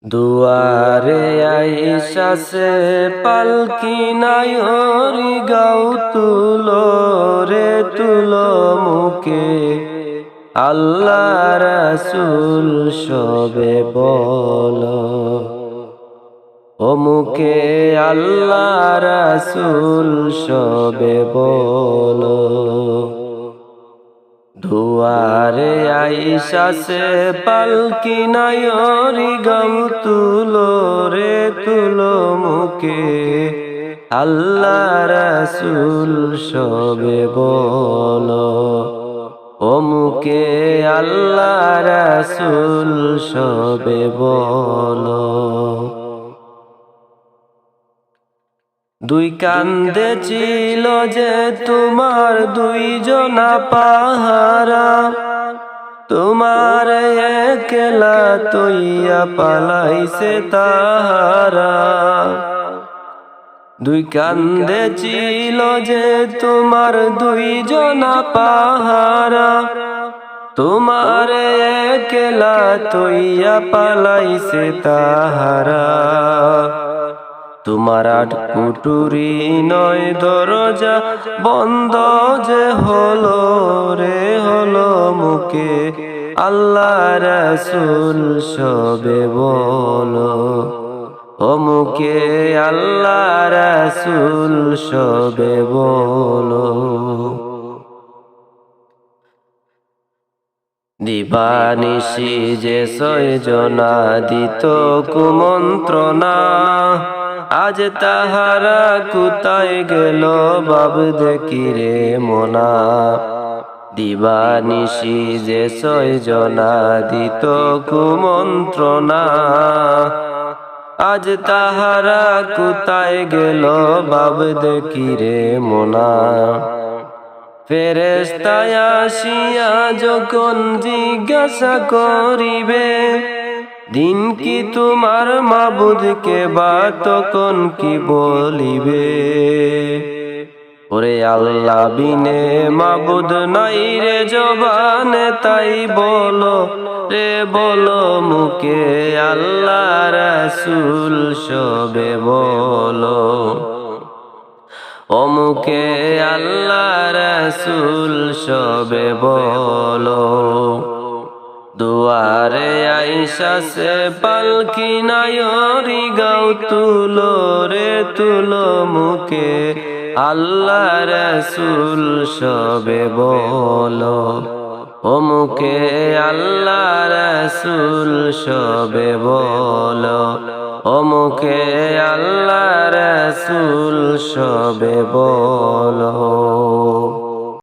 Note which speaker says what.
Speaker 1: দুয়ারে আইসা সে পালকি নায়রি গাও তুলো রে তুলো মুকে আল্লাহ রাসূল সবে বলো ও মুকে আল্লাহ রাসূল সবে বলো দুয়ারে আইসা সে পালকি নায়রি গাও তুলো রে তুলো মুকে আল্লাহ রাসূল সবে বলো ও মুকে আল্লাহ রাসূল সবে বলো দুই কান্দে ছিল যে তোমার দুইজনা পাহারা তোমার একলা তৈয়া পালাইছে তাহারা দুই কান্দে ছিল যে তোমার দুইজনা পাহারা তোমার একলা তৈয়া পালাইছে তাহারা তোমার আট কুটুরি নয় দরজা বন্ধ যে হলো রে হলো মুকে আল্লাহ রাসূল সবে বলো ও মুকে আল্লাহ রাসূল সবে বলো দিবানিশি যে ছয়জনা দিত কুমন্ত্রণা আজ তাহারা কোথায় গেল বাব দেখি রে মোনা দিবানিশি যে ছয়জনা দিত কুমন্ত্রণা আজ তাহারা কোথায় গেল বাব দেখি রে মোনা ফেরেশতায় আসিয়া যখন জিজ্ঞাসা করিবে দিন কি তোমার মাবুদকে বা তখন কি বলিবে ওরে আল্লাহ বিনে মাবুদ নাই রে জবানে তাই বলো রে বলো মুকে আল্লাহ রাসূল সবে বলো ও মুকে আল্লাহ রাসূল সবে বলো দুয়ারে আইসা সে পালকি নায়রি গাও তুলো রে তুলো মুকে আল্লাহ রাসূল সবে বলো ও মুকে আল্লাহ রাসূল সবে বলো ও মুকে আল্লাহ রাসূল সবে বলো।